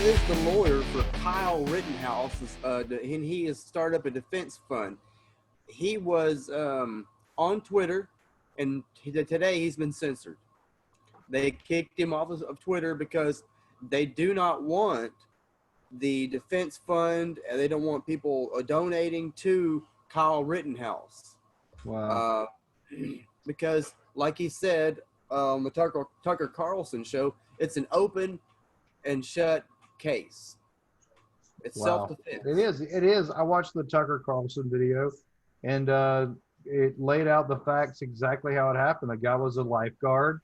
is the lawyer for Kyle Rittenhouse, and he has started up a defense fund. He was on Twitter, and today he's been censored. They kicked him off of Twitter because they do not want the defense fund, and they don't want people donating to Kyle Rittenhouse. Wow. Because, like he said on the Tucker Carlson show, it's an open and shut case. It's self-defense. It is. I watched the Tucker Carlson video, and it laid out the facts exactly how it happened. The guy was a lifeguard,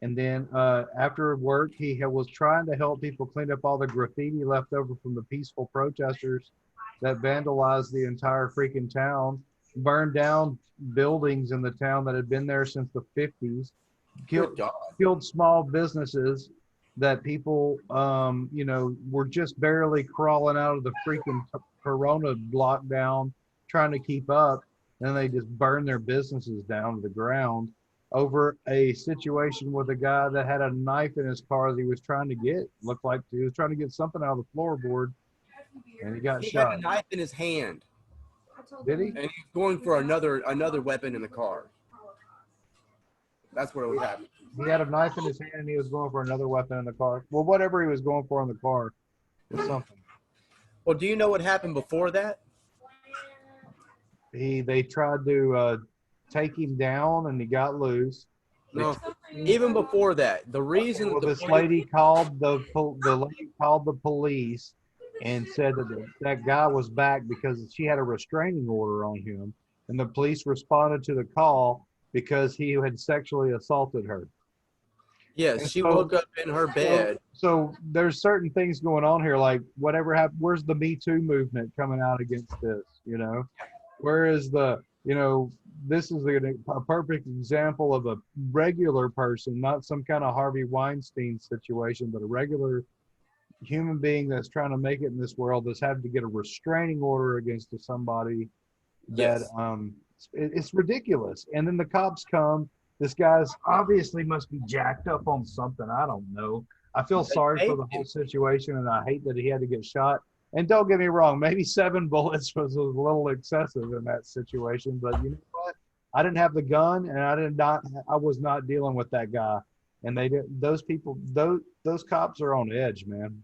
and then after work, he was trying to help people clean up all the graffiti left over from the peaceful protesters that vandalized the entire freaking town, burned down buildings in the town that had been there since the 50s, killed small businesses that people, were just barely crawling out of the freaking Corona lockdown, trying to keep up, and they just burned their businesses down to the ground over a situation with a guy that had a knife in his car that he was trying to get. Looked like he was trying to get something out of the floorboard, and he got shot. He had a knife in his hand. Did he? And he's going for another weapon in the car. That's what was happening. He had a knife in his hand and he was going for another weapon in the car. Well, whatever he was going for in the car was something. Well, do you know what happened before that? They tried to take him down and he got loose. No, even before that, the reason this lady called the police and said that guy was back because she had a restraining order on him, and the police responded to the call because he had sexually assaulted her. Yes, she woke up in her bed. So there's certain things going on here, like whatever happened. Where's the Me Too movement coming out against this? Where is this is a perfect example of a regular person, not some kind of Harvey Weinstein situation, but a regular human being that's trying to make it in this world that's having to get a restraining order against somebody that it's ridiculous. And then the cops come. This guy's obviously must be jacked up on something. I don't know. I feel sorry for the whole situation, and I hate that he had to get shot. And don't get me wrong, maybe 7 bullets was a little excessive in that situation. But you know what? I didn't have the gun, and I was not dealing with that guy. And those cops are on edge, man.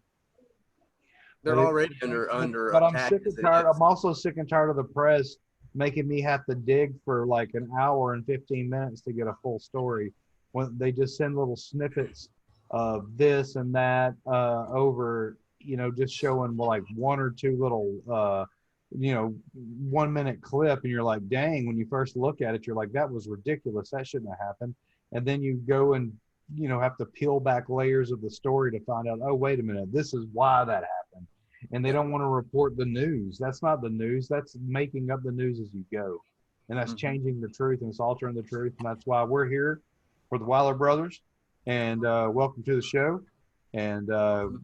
They're already under But attack. I'm sick and tired. I'm also sick and tired of the press making me have to dig for like an hour and 15 minutes to get a full story when they just send little snippets of this and that over, just showing like 1 or 2 little, 1 minute clip. And you're like, dang, when you first look at it, you're like, that was ridiculous. That shouldn't have happened. And then you go and, have to peel back layers of the story to find out, oh, wait a minute, this is why that happened. And they don't want to report the news. That's not the news. That's making up the news as you go. And that's changing the truth, and it's altering the truth. And that's why we're here for the WeylerBros. And welcome to the show. And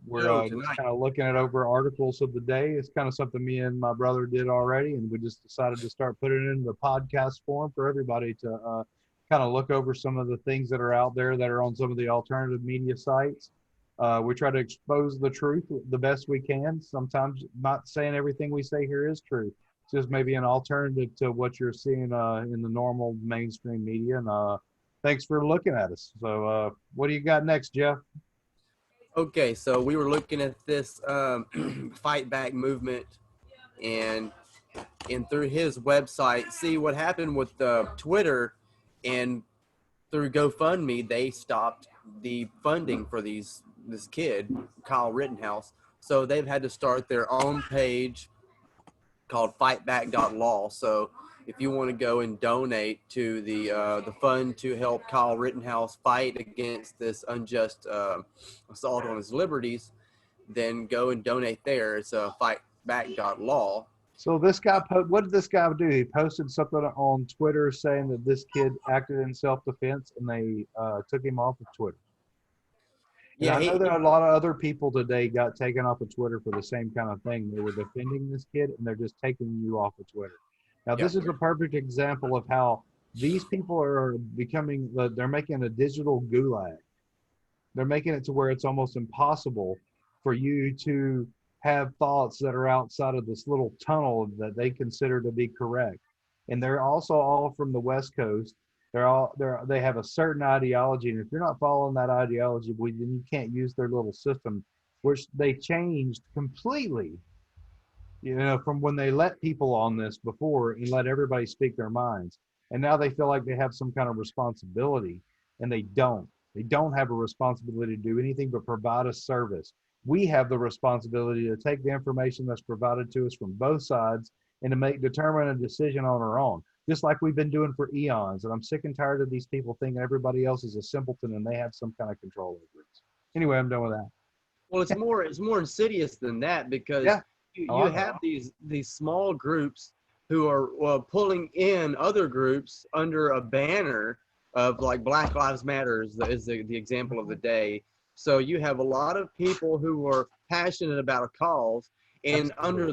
we're just kind of looking at over articles of the day. It's kind of something me and my brother did already. And we just decided to start putting it in the podcast form for everybody to kind of look over some of the things that are out there that are on some of the alternative media sites. We try to expose the truth the best we can. Sometimes not saying everything we say here is true. It's just maybe an alternative to what you're seeing in the normal mainstream media. And thanks for looking at us. So what do you got next, Jeff? Okay, so we were looking at this fight back movement and through his website, see what happened with Twitter, and through GoFundMe, they stopped the funding for this kid, Kyle Rittenhouse. So they've had to start their own page called fightback.law. So if you want to go and donate to the fund to help Kyle Rittenhouse fight against this unjust assault on his liberties, then go and donate there. It's fightback.law. So this guy, what did this guy do? He posted something on Twitter saying that this kid acted in self-defense, and they took him off of Twitter. Yeah, I know that a lot of other people today got taken off of Twitter for the same kind of thing. They were defending this kid, and they're just taking you off of Twitter. Now, this is a perfect example of how these people are they're making a digital gulag. They're making it to where it's almost impossible for you to have thoughts that are outside of this little tunnel that they consider to be correct. And they're also all from the West Coast. They have a certain ideology, and if you're not following that ideology, well, then you can't use their little system, which they changed completely, from when they let people on this before and let everybody speak their minds. And now they feel like they have some kind of responsibility, and they don't. They don't have a responsibility to do anything but provide a service. We have the responsibility to take the information that's provided to us from both sides and to determine a decision on our own, just like we've been doing for eons. And I'm sick and tired of these people thinking everybody else is a simpleton and they have some kind of control over it. Anyway, I'm done with that. Well, it's more insidious than that, because Yeah. you have these small groups who are pulling in other groups under a banner of, like, Black Lives Matter is the example of the day. So you have a lot of people who are passionate about a cause, and under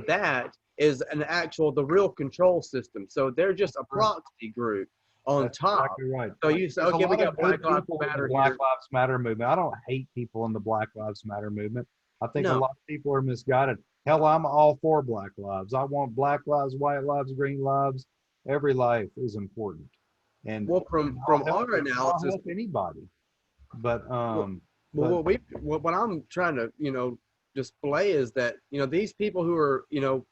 that is the real control system. So they're just a proxy group on That's top. exactly right. So you say, okay, we got Black Lives Matter Black here. Lives Matter movement. I don't hate people in the Black Lives Matter movement. I think a No. lot of people are misguided. Hell, I'm all for Black lives. I want Black lives, white lives, green lives. Every life is important. And Well, from our analysis, I'll help anybody. But what I'm trying to display is that these people who are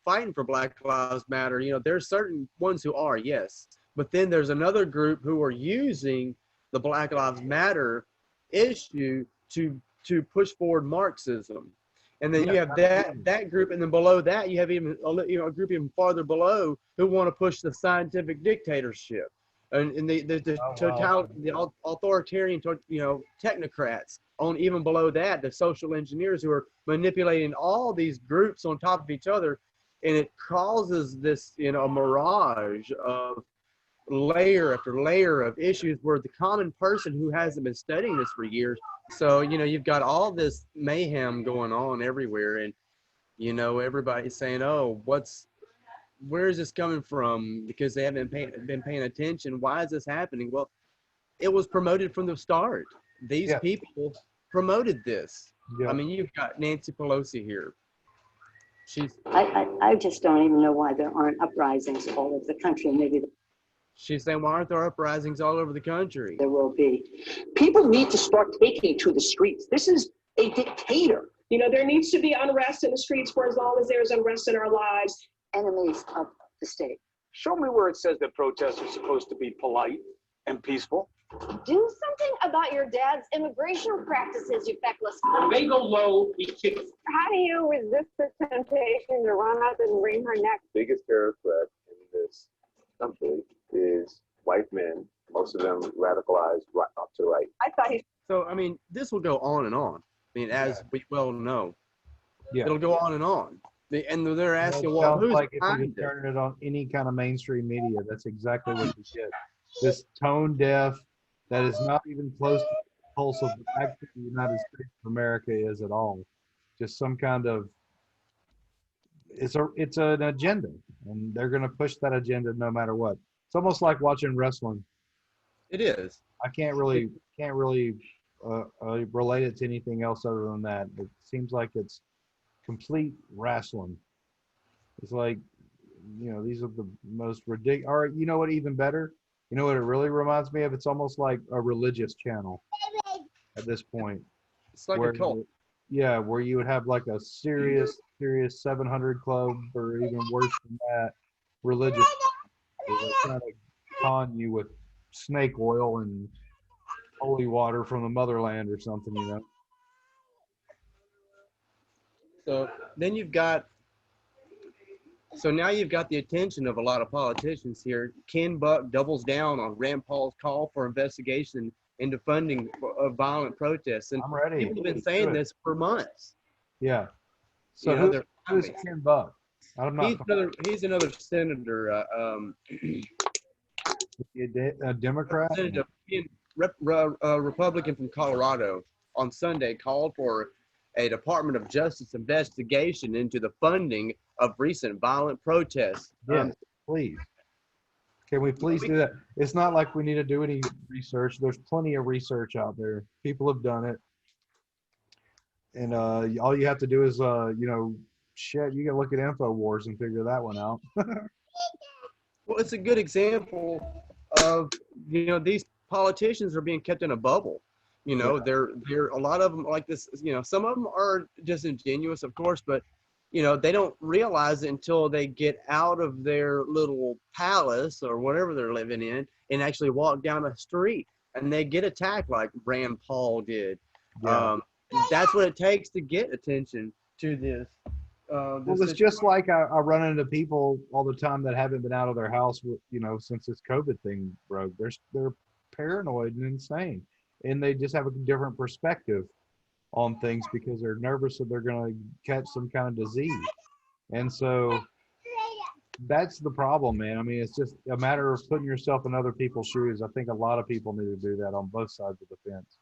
fighting for Black Lives Matter, there's certain ones who are, yes, but then there's another group who are using the Black Lives Matter issue to push forward Marxism. And then you have that group, and then below that you have even a group even farther below who want to push the scientific dictatorship, and the authoritarian technocrats. On even below that, the social engineers who are manipulating all these groups on top of each other, and it causes this a mirage of layer after layer of issues where the common person who hasn't been studying this for years. So, you've got all this mayhem going on everywhere, and, everybody's saying, oh, where is this coming from? Because they haven't been paying attention. Why is this happening? Well, it was promoted from the start. These people promoted this. Yeah. I mean, you've got Nancy Pelosi here. I just don't even know why there aren't uprisings all over the country. Maybe She's saying, why aren't there uprisings all over the country? there will be. People need to start taking to the streets. This is a dictator. There needs to be unrest in the streets for as long as there's unrest in our lives. Enemies of the state. Show me where it says that protests are supposed to be polite and peaceful. Do something about your dad's immigration practices, you feckless When they go low, we kick. How do you resist the temptation to run up and wring her neck? Biggest terror threat in this country is white men, most of them radicalized right up to the right. I thought he. So, I mean, this will go on and on. I mean, as we well know, it'll go on and on. And they're asking, well, who's like if behind you it? turn it on any kind of mainstream media, that's exactly what you get. This tone deaf that is not even close to the pulse of actually the United States of America is at all. Just some kind of it's an agenda, and they're going to push that agenda no matter what. It's almost like watching wrestling. It is. I can't really relate it to anything else other than that. It seems like it's complete wrestling. It's like, these are the most ridiculous. Or you know what? Even better. You know what it really reminds me of? It's almost like a religious channel at this point. It's like a cult. Yeah, where you would have like a serious 700 club, or even worse than that, religious. They're trying to con you with snake oil and holy water from the motherland or something, So then now you've got the attention of a lot of politicians here. Ken Buck doubles down on Rand Paul's call for investigation into funding of violent protests. And I'm ready. people have been saying this for months. Yeah. So who's Ken Buck? He's another senator. A Democrat? Republican from Colorado on Sunday called for a Department of Justice investigation into the funding of recent violent protests. Yes, please. Can we please do that? It's not like we need to do any research. There's plenty of research out there. People have done it. And all you have to do is, shit, you can look at InfoWars and figure that one out. Well, it's a good example of, these politicians are being kept in a bubble. They're a lot of them like this. Some of them are disingenuous, of course, but they don't realize it until they get out of their little palace or whatever they're living in and actually walk down the street and they get attacked like Rand Paul did. Yeah. That's what it takes to get attention to this. Well, it's just like I run into people all the time that haven't been out of their house, since this COVID thing broke. They're paranoid and insane, and they just have a different perspective on things because they're nervous that they're going to catch some kind of disease. And so that's the problem, man. I mean, it's just a matter of putting yourself in other people's shoes. I think a lot of people need to do that on both sides of the fence.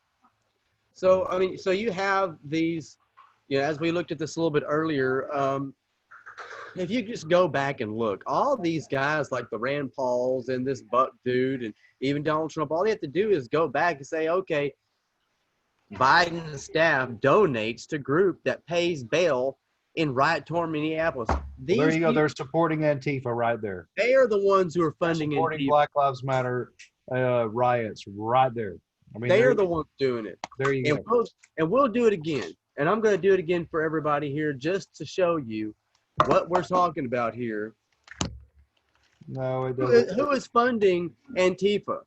So, I mean, so you have these, as we looked at this a little bit earlier, if you just go back and look, all these guys like the Rand Pauls and this Buck dude and even Donald Trump, all they have to do is go back and say, okay, Biden's staff donates to group that pays bail in riot-torn Minneapolis. Well, there you go. They're supporting Antifa right there. They are the ones who are funding supporting Antifa. Black Lives Matter riots right there. I mean, they are the ones doing it. There you go. We'll do it again. And I'm going to do it again for everybody here just to show you what we're talking about here. No, it doesn't. Who is funding Antifa?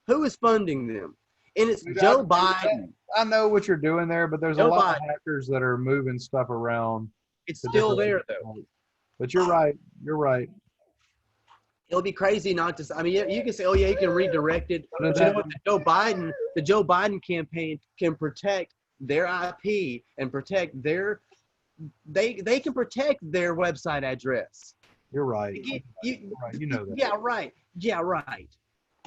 Who is funding them? And it's Joe Biden. I know what you're doing there, but there's a lot of hackers that are moving stuff around. It's still there, though. But you're right. You're right. It'll be crazy not to. I mean, you can say, "Oh yeah, you can redirect it." But you know what? The Joe Biden campaign can protect their IP and protect their. They can protect their website address. You're right. You know that. Yeah, right. Yeah, right.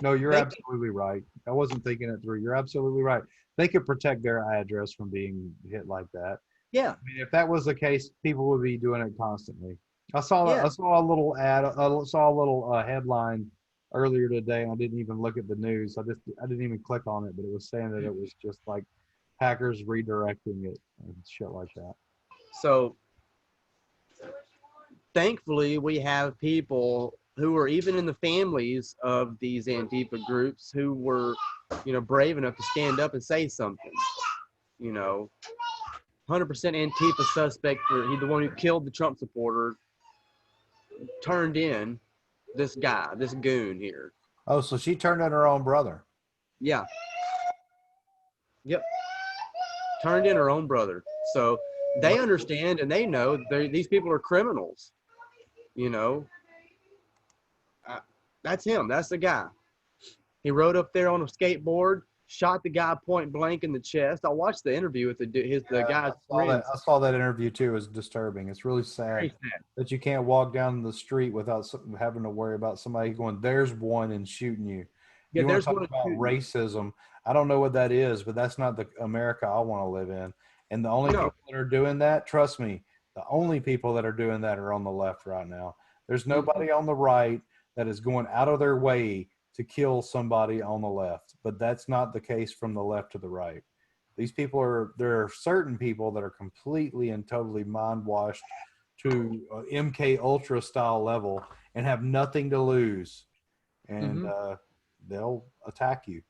No, you're absolutely right. I wasn't thinking it through. You're absolutely right. They could protect their address from being hit like that. Yeah. I mean, if that was the case, people would be doing it constantly. I saw a little ad. I saw a little headline earlier today, and I didn't even look at the news. I didn't even click on it, but it was saying that it was just like hackers redirecting it and shit like that. So, thankfully, we have people who are even in the families of these Antifa groups who were, brave enough to stand up and say something. 100% Antifa suspect he's the one who killed the Trump supporter, turned in this guy, this goon here. Oh, so she turned in her own brother. Yeah. Yep. Turned in her own brother. So they understand and they know these people are criminals. That's him. That's the guy. He rode up there on a skateboard, shot the guy point blank in the chest. I watched the interview with the guy's friends. I saw that interview too. It was disturbing. It's really sad that you can't walk down the street without having to worry about somebody going, "There's one," and shooting you. Yeah, there's one about racism. I don't know what that is, but that's not the America I want to live in. And the only people that are doing that, trust me, the only people that are doing that are on the left right now. There's nobody on the right that is going out of their way to kill somebody on the left, but that's not the case from the left to the right. These people there are certain people that are completely and totally mind washed to MK Ultra style level and have nothing to lose, and they'll attack you.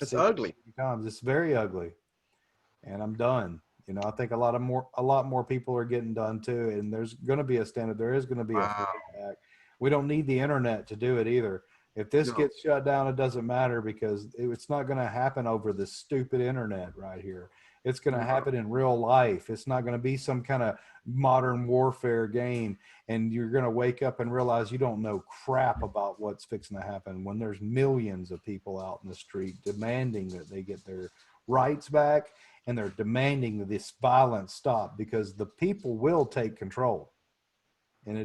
It's ugly. It's very ugly, and I'm done. I think a lot more people are getting done too, and there's going to be a standard. There is going to be a attack. We don't need the internet to do it either. If this gets shut down, it doesn't matter because it's not going to happen over this stupid internet right here. It's going to happen in real life. It's not going to be some kind of modern warfare game, and you're going to wake up and realize you don't know crap about what's fixing to happen when there's millions of people out in the street demanding that they get their rights back, and they're demanding that this violence stop because the people will take control. And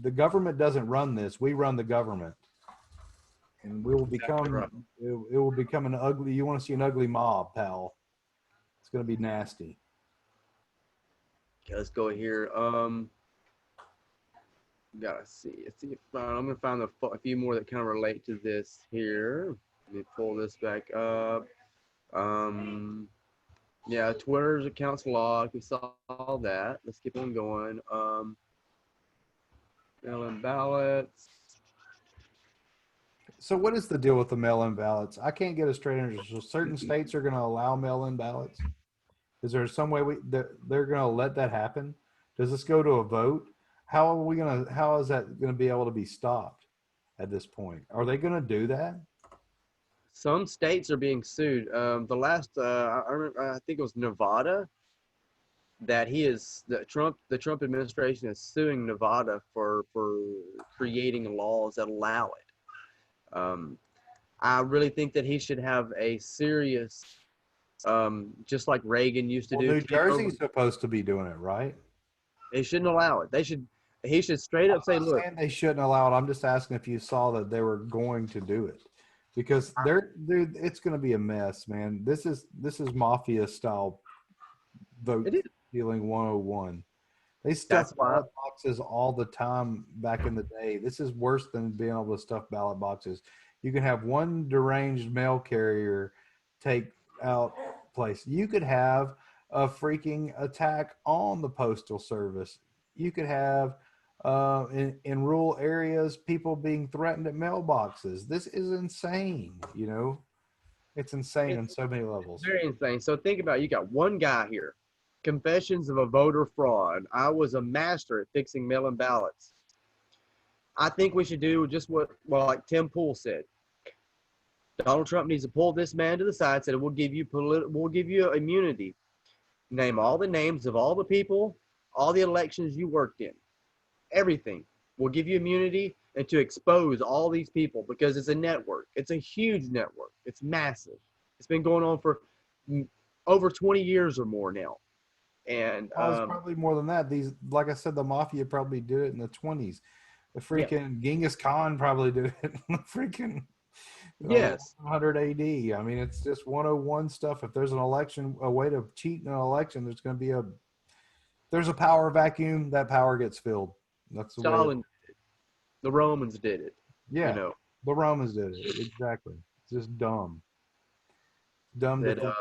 the government doesn't run this. We run the government. And we will become, it will become an ugly, you want to see an ugly mob, pal. It's going to be nasty. Okay, let's go here. Gotta see. I'm going to find a few more that kind of relate to this here. Let me pull this back up. Yeah, Twitter's account's locked. We saw that. Let's keep on going. Mail-in ballots. So what is the deal with the mail-in ballots? I can't get a straight answer. So certain states are going to allow mail-in ballots. Is there some way they're going to let that happen? Does this go to a vote? How is that going to be able to be stopped at this point? Are they going to do that? Some states are being sued. The last, I think it was Nevada, that the Trump administration is suing Nevada for creating laws that allow it. I really think that he should have a serious, just like Reagan used to Well, do. New Jersey's supposed to be doing it, right? They shouldn't allow it. He should straight up say, look, They shouldn't allow it. I'm just asking if you saw that they were going to do it, because it's going to be a mess, man. This is mafia style vote stealing 101. They stuff ballot boxes all the time back in the day. This is worse than being able to stuff ballot boxes. You can have one deranged mail carrier take out place. You could have a freaking attack on the postal service. You could have in rural areas people being threatened at mailboxes. This is insane. You know, it's insane on so many levels. Very insane. So think about it. You got one guy here. Confessions of a voter fraud. I was a master at fixing mail-in ballots. I think we should do just what, well, like Tim Pool said. Donald Trump needs to pull this man to the side. Said we'll give you immunity. Name all the names of all the people, all the elections you worked in, everything. We'll give you immunity and to expose all these people because it's a network. It's a huge network. It's massive. It's been going on for over 20 years or more now. And it's probably more than that. These, like I said, the mafia probably did it in the 20s. The freaking Genghis Khan probably did it in the freaking 100 AD. I mean, it's just 101 stuff. If there's an election, a way to cheat in an election, there's going to be there's a power vacuum. That power gets filled. That's the Stalin did it. The Romans did it. Yeah, you know. The Romans did it. Exactly. It's just dumb. Dumb that you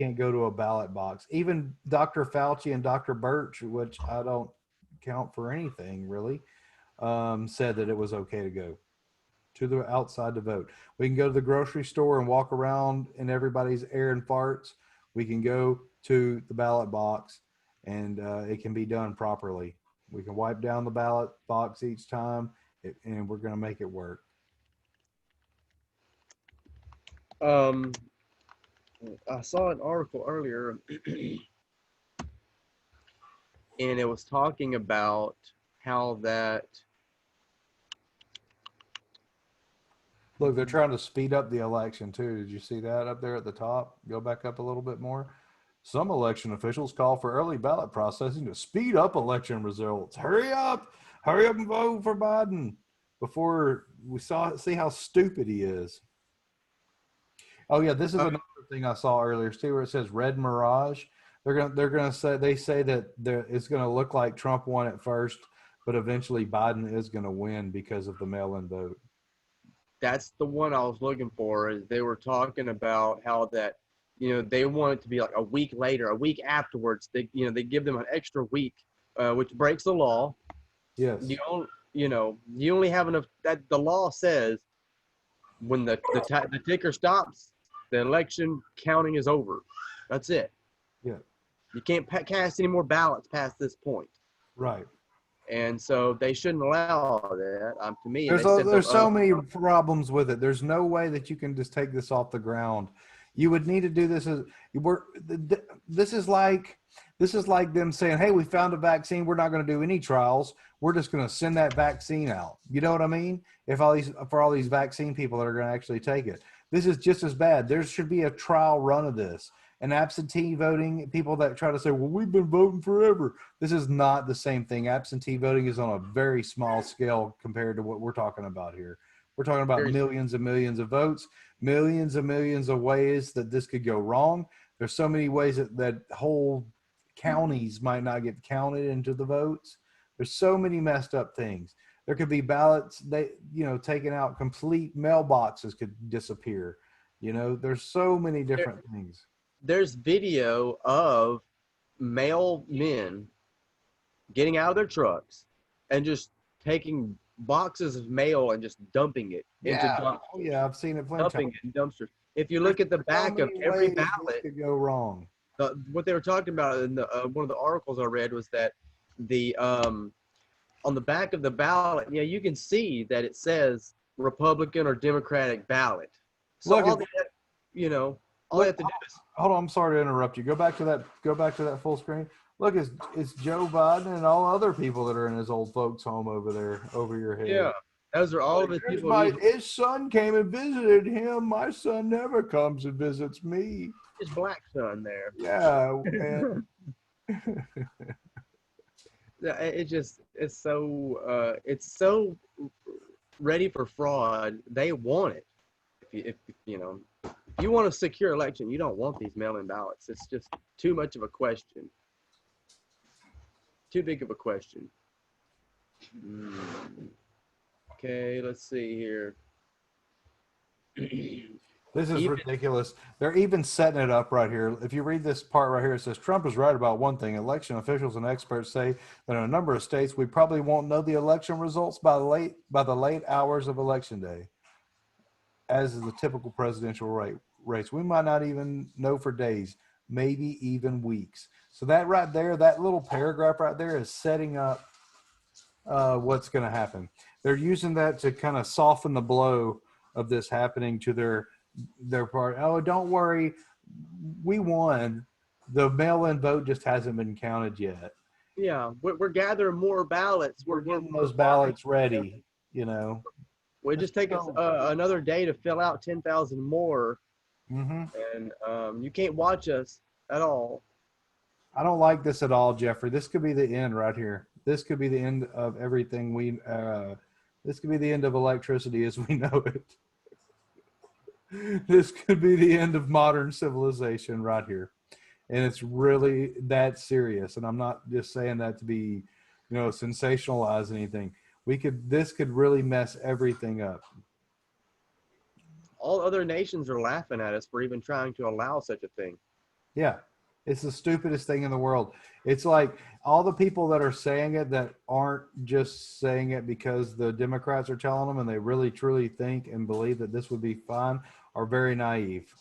can't go to a ballot box. Even Dr. Fauci and Dr. Birch, which I don't count for anything really, said that it was okay to go to the outside to vote. We can go to the grocery store and walk around in everybody's air and farts. We can go to the ballot box and it can be done properly. We can wipe down the ballot box each time and we're going to make it work. I saw an article earlier and it was talking about how that look, they're trying to speed up the election too. Did you see that up there at the top? Go back up a little bit more. Some election officials call for early ballot processing to speed up election results. Hurry up and vote for Biden before we see how stupid he is. Oh yeah, this is another thing I saw earlier too, where it says Red Mirage. They're gonna say that it's gonna look like Trump won at first, but eventually Biden is gonna win because of the mail-in vote. That's the one I was looking for. Is they were talking about how that, they want it to be like a week later, a week afterwards. They give them an extra week, which breaks the law. Yes. You only have enough. That the law says when the ticker stops, the election counting is over. That's it. Yeah. You can't cast any more ballots past this point. Right. And so they shouldn't allow that. To me, there's so many problems with it. There's no way that you can just take this off the ground. You would need to do this this is like them saying, "Hey, we found a vaccine. We're not going to do any trials. We're just going to send that vaccine out." You know what I mean? For all these vaccine people that are going to actually take it, this is just as bad. There should be a trial run of this. And absentee voting, people that try to say, well, we've been voting forever. This is not the same thing. Absentee voting is on a very small scale compared to what we're talking about here. We're talking about millions and millions of votes, millions and millions of ways that this could go wrong. There's so many ways that whole counties might not get counted into the votes. There's so many messed up things. There could be ballots, taken out, complete mailboxes could disappear. There's so many different things. there's video of male men getting out of their trucks and just taking boxes of mail and just dumping it into dumpsters. Oh, yeah, I've seen it plenty of Dumping times. it in dumpsters. If you look at the back of every This ballot, could go wrong. what they were talking about in the one of the articles I read was that the on the back of the ballot, yeah, you can see that it says Republican or Democratic ballot. So Look, all they have, you know, all they have to do is Hold on, I'm sorry to interrupt you. Go back to that full screen. Look, it's Joe Biden and all other people that are in his old folks' home over there, over your head. yeah, those are all of his people. His son came and visited him. My son never comes and visits me. His black son there. Yeah, and Yeah, it's so ready for fraud. They want it. If you want a secure election, you don't want these mail-in ballots. It's just too much of a question. Too big of a question. Okay, let's see here. this is ridiculous. They're even setting it up right here. If you read this part right here, it says Trump is right about one thing. Election officials and experts say that in a number of states, we probably won't know the election results by the late hours of election day, as is the typical presidential race. We might not even know for days, maybe even weeks. So that right there, that little paragraph right there is setting up what's going to happen. They're using that to kind of soften the blow of this happening to their part. Oh, don't worry, we won. The mail-in vote just hasn't been counted yet. Yeah, we're gathering more ballots. We're getting those ballots ready, you know. We just take another day to fill out 10,000 more, Mm-hmm. and you can't watch us at all. I don't like this at all, Jeffrey. This could be the end right here. This could be the end of everything this could be the end of electricity as we know it. This could be the end of modern civilization right here. And it's really that serious. And I'm not just saying that to be, sensationalize anything. This could really mess everything up. All other nations are laughing at us for even trying to allow such a thing. Yeah. It's the stupidest thing in the world. It's like all the people that are saying it that aren't just saying it because the Democrats are telling them and they really truly think and believe that this would be fine are very naive.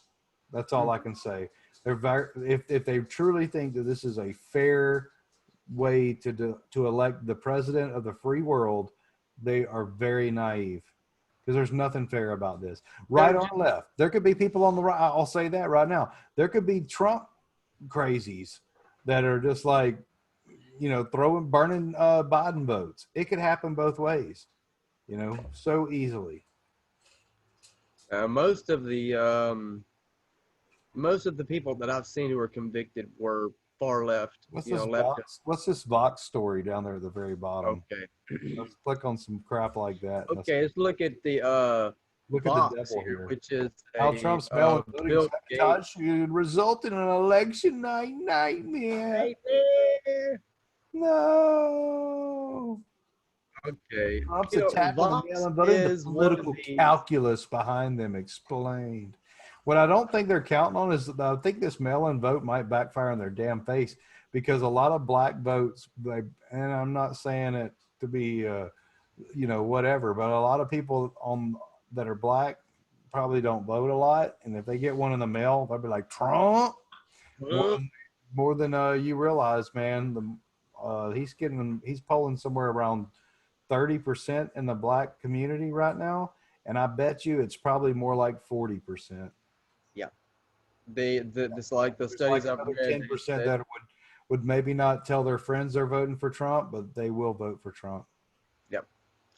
That's all I can say. If they truly think that this is a fair way to elect the president of the free world, they are very naive because there's nothing fair about this. Right or left. There could be people on the right. I'll say that right now. There could be Trump crazies that are just like, burning Biden votes. It could happen both ways, so easily. Most of the people that I've seen who were convicted were far left. What's this Vox story down there at the very bottom? Okay. Let's click on some crap like that. Okay, let's look at the Look Vox at the devil here. which is How Trump's mail-in voting sabotage should result in an election night nightmare. No. Okay. Trump's attack on the mail-in voting, the political calculus behind them explained. What I don't think they're counting on is I think this mail-in vote might backfire in their damn face because a lot of black votes, and I'm not saying it to be, whatever, but a lot of people that are black probably don't vote a lot. And if they get one in the mail, they'll be like, Trump? More than you realize, man. He's polling somewhere around 30% in the black community right now. And I bet you it's probably more like 40%. Yeah. It's like the studies I've read. 10% that would maybe not tell their friends they're voting for Trump, but they will vote for Trump. Yep.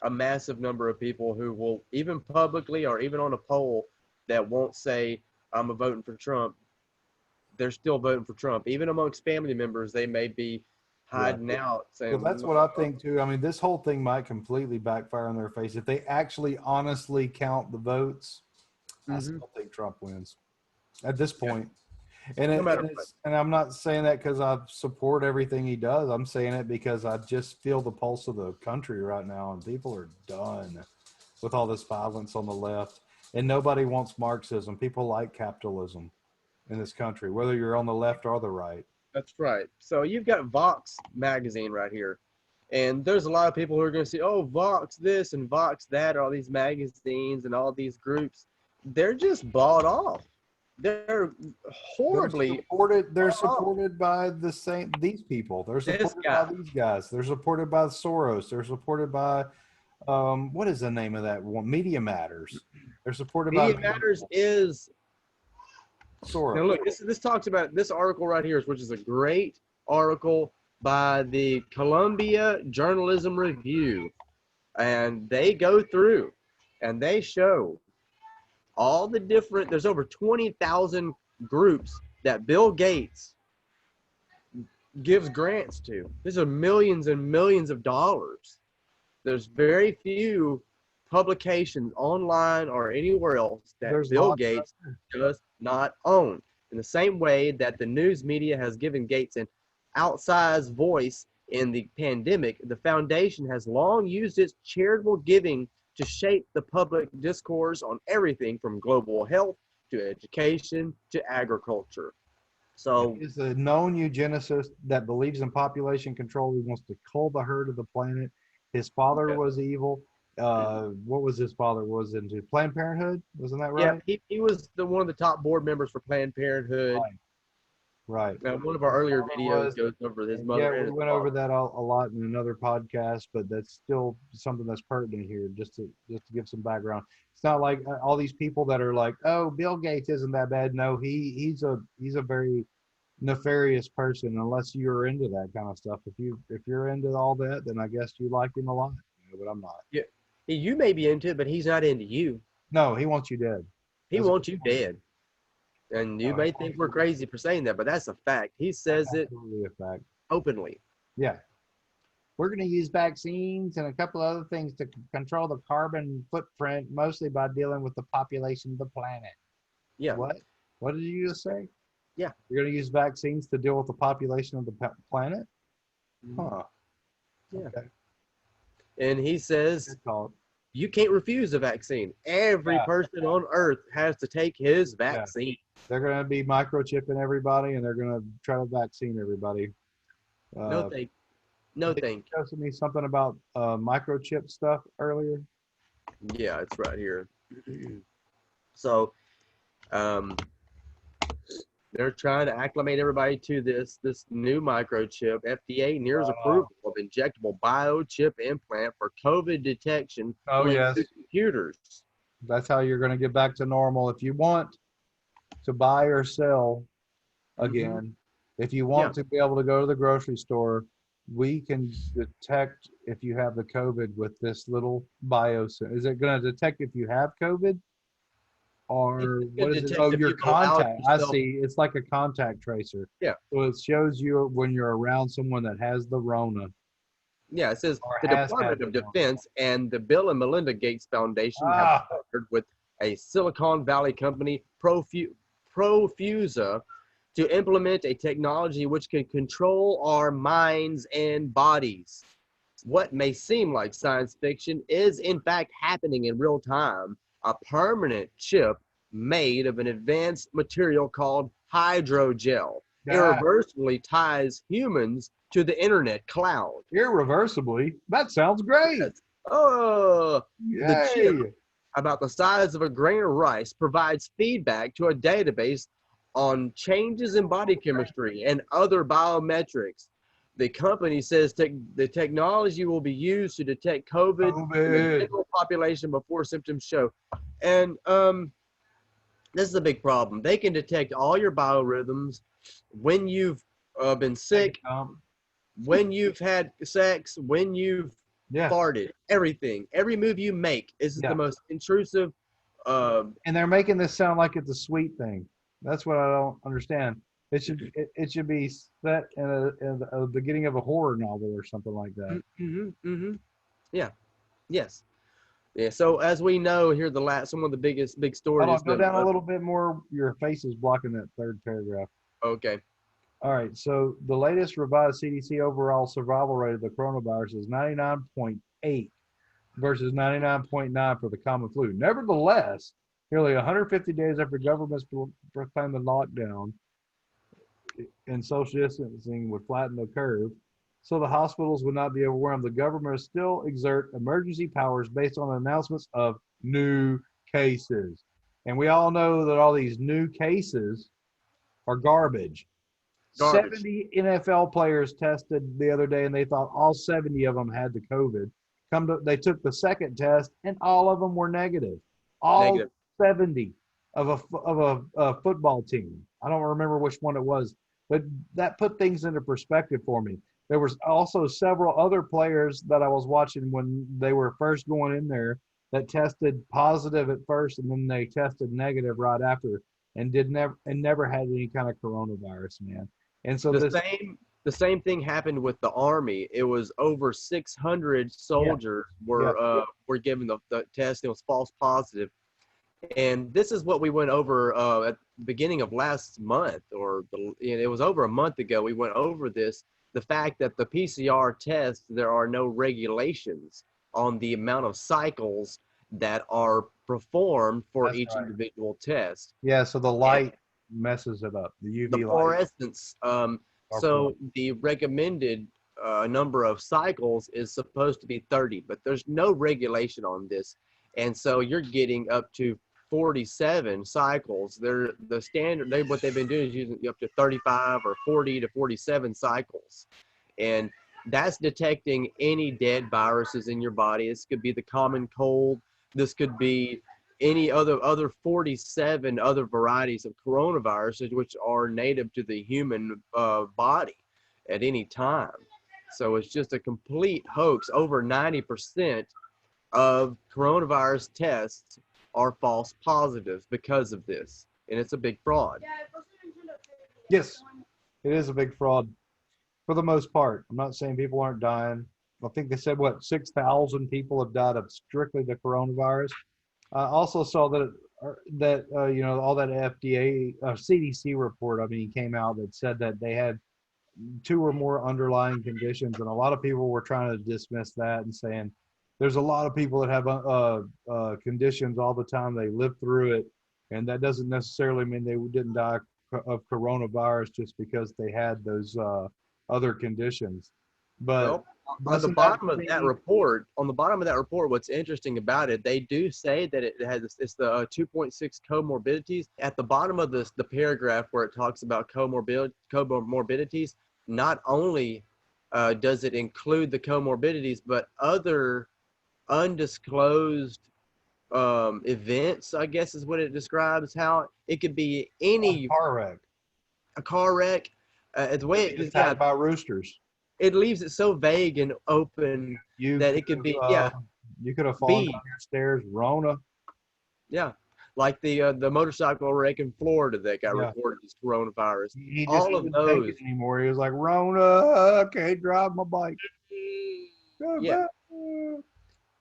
A massive number of people who will, even publicly or even on a poll, that won't say, I'm voting for Trump. They're still voting for Trump. Even amongst family members, they may be hiding out. Saying, well, that's what I think, too. I mean, this whole thing might completely backfire in their face. If they actually honestly count the votes, I still think Trump wins at this point. And, and I'm not saying that because I support everything he does. I'm saying it because I just feel the pulse of the country right now, and people are done with all this violence on the left. And nobody wants Marxism. People like capitalism. in this country, whether you're on the left or the right. That's right. So you've got Vox magazine right here. And there's a lot of people who are going to say, oh, Vox this and Vox that, all these magazines and all these groups. They're just bought off. They're horribly They're supported by these people. They're supported by these guys. They're supported by Soros. They're supported by what is the name of that one? Media Matters. They're supported by Media Matters is Soros. Now look, this talks about this article right here, which is a great article by the Columbia Journalism Review, and they go through and they show all the different. There's over 20,000 groups that Bill Gates gives grants to. These are millions and millions of dollars. There's very few publications online or anywhere else that Bill Gates does not own. In the same way that the news media has given Gates an outsized voice in the pandemic, the foundation has long used its charitable giving to shape the public discourse on everything from global health to education to agriculture. So is a known eugenicist that believes in population control. He wants to cull the herd of the planet. His father was evil. What was his father? Was into Planned Parenthood? Wasn't that right? Yeah, he was one of the top board members for Planned Parenthood. Right. Now, one of our earlier videos goes over his mother. Yeah, we went over that a lot in another podcast, but that's still something that's pertinent here, just to give some background. It's not like all these people that are like, oh, Bill Gates isn't that bad. No, he's a very nefarious person, unless you're into that kind of stuff. If you're into all that, then I guess you like him a lot. But I'm not. Yeah, you may be into it, but he's not into you. No, he wants you dead. He wants you dead. And you may think we're crazy for saying that, but that's a fact. He says it openly. Yeah. We're going to use vaccines and a couple of other things to control the carbon footprint, mostly by dealing with the population of the planet. Yeah. What? What did you just say? Yeah. You're going to use vaccines to deal with the population of the planet? Huh. Yeah. Okay. And he says you can't refuse a vaccine. Every person on earth has to take his vaccine. Yeah. They're going to be microchipping everybody, and they're going to try to vaccine everybody. No thank you. You showed me something about microchip stuff earlier. Yeah, it's right here. So, they're trying to acclimate everybody to this new microchip. FDA nears approval of injectable biochip implant for COVID detection. Oh, yes. Computers. That's how you're going to get back to normal. If you want to buy or sell again, if you want to be able to go to the grocery store, we can detect if you have the COVID with this little Is it going to detect if you have COVID? Or what is it? Oh, your contact. I see. It's like a contact tracer. Yeah. So it shows you when you're around someone that has the Rona. Yeah, it says the Department of Defense and the Bill and Melinda Gates Foundation have partnered with a Silicon Valley company, Profusa, to implement a technology which can control our minds and bodies. What may seem like science fiction is in fact happening in real time. A permanent chip made of an advanced material called hydrogel irreversibly ties humans to the internet cloud. Irreversibly? That sounds great. Oh, the chip, about the size of a grain of rice, provides feedback to a database on changes in body chemistry and other biometrics. The company says the technology will be used to detect COVID in the general population before symptoms show. And this is a big problem. They can detect all your biorhythms, when you've been sick, when you've had sex, when you've farted, everything. Every move you make. This is the most intrusive. And they're making this sound like it's a sweet thing. That's what I don't understand. It should be set in the beginning of a horror novel or something like that. Yeah. Yes. Yeah. So as we know here, some of the big stories. Go down a little bit more. Your face is blocking that third paragraph. Okay. All right. So the latest revised CDC overall survival rate of the coronavirus is 99.8 versus 99.9 for the common flu. Nevertheless, Nearly 150 days after governments proclaimed the lockdown and social distancing would flatten the curve, so the hospitals would not be overwhelmed. The government still exert emergency powers based on announcements of new cases. And we all know that all these new cases are garbage. 70 NFL players tested the other day, and they thought all 70 of them had the COVID. They took the second test, and all of them were negative. All Negative. 70 of a football team. I don't remember which one it was, but that put things into perspective for me. There was also several other players that I was watching when they were first going in there that tested positive at first, and then they tested negative right after, and never had any kind of coronavirus, man. And so the same thing happened with the Army. It was over 600 soldiers were given the test. It was false positive. And this is what we went over at the beginning of last month, it was over a month ago. We went over this, the fact that the PCR test, there are no regulations on the amount of cycles that are performed for each individual test. Yeah, so the light messes it up, the UV the light. fluorescence. So the recommended number of cycles is supposed to be 30, but there's no regulation on this. And so you're getting up to 47 cycles. The standard, what they've been doing is using up to 35 or 40 to 47 cycles. And that's detecting any dead viruses in your body. This could be the common cold. This could be any other 47 other varieties of coronaviruses, which are native to the human body at any time. So it's just a complete hoax. Over 90% of coronavirus tests are false positives because of this, and it's a big fraud. Yes, it is a big fraud for the most part. I'm not saying people aren't dying. I think they said 6,000 people have died of strictly the coronavirus. I also saw that all that FDA CDC report, came out that said that they had 2 or more underlying conditions, and a lot of people were trying to dismiss that and saying there's a lot of people that have conditions all the time. They live through it, and that doesn't necessarily mean they didn't die of coronavirus just because they had those other conditions. But on the bottom of that report, what's interesting about it, they do say that it's the 2.6 comorbidities. At the bottom of the paragraph where it talks about comorbidities, not only does it include the comorbidities, but other undisclosed events, I guess is what it describes. How it could be any a car wreck. The way it's attacked by roosters. It leaves it so vague and open that it could be you could have fallen down your stairs, Rona. Yeah, like the motorcycle wreck in Florida that got reported as coronavirus. He just all of those take it anymore. He was like, Rona, I can't drive my bike. Yeah.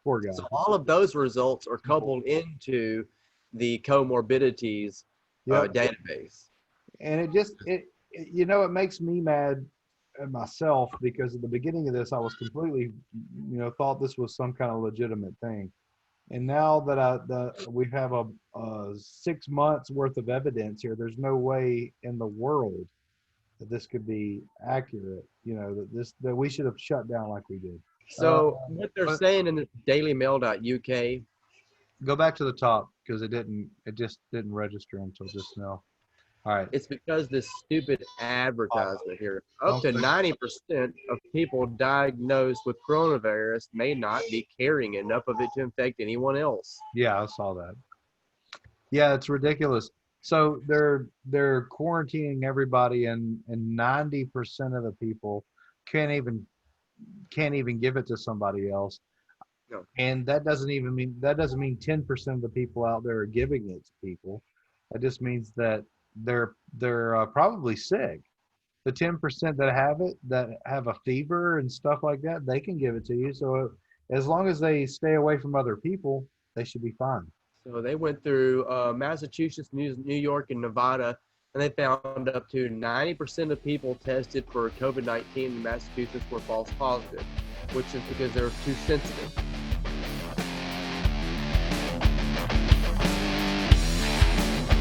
Poor guy. So all of those results are coupled into the comorbidities database. And it makes me mad at myself, because at the beginning of this, I was completely, thought this was some kind of legitimate thing. And now that we have a 6 months worth of evidence here, there's no way in the world that this could be accurate, that we should have shut down like we did. So what they're saying in the dailymail.uk. Go back to the top, because it just didn't register until just now. All right. It's because this stupid advertisement here. Up to 90% of people diagnosed with coronavirus may not be carrying enough of it to infect anyone else. Yeah, I saw that. Yeah, it's ridiculous. So they're quarantining everybody, and 90% of the people can't even give it to somebody else. No. And that doesn't mean 10% of the people out there are giving it to people. That just means that they're probably sick. The 10% that have it, that have a fever and stuff like that, they can give it to you. So as long as they stay away from other people, they should be fine. So they went through Massachusetts, New York, and Nevada, and they found up to 90% of people tested for COVID-19 in Massachusetts were false positive, which is because they were too sensitive.